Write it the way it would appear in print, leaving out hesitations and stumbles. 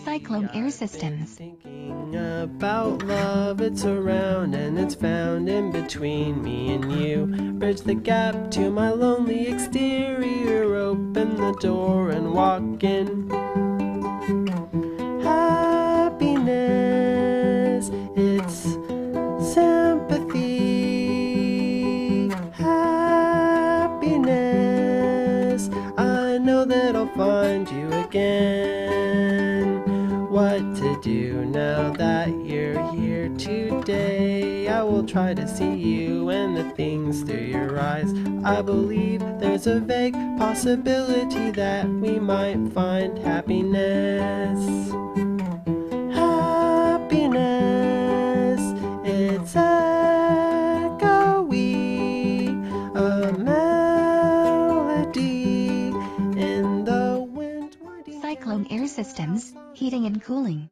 Cyclone Air Systems. Thinking about love, it's around and it's found in between me and you. Bridge the gap to my lonely exterior, open the door and walk in. Happiness, it's sympathy. Happiness, I know that I'll find you again. What to do now that you're here today? I will try to see you and the things through your eyes. I believe there's a vague possibility that we might find happiness. Happiness, it's echoey, a melody in the wind. Cyclone Air Systems, heating and cooling.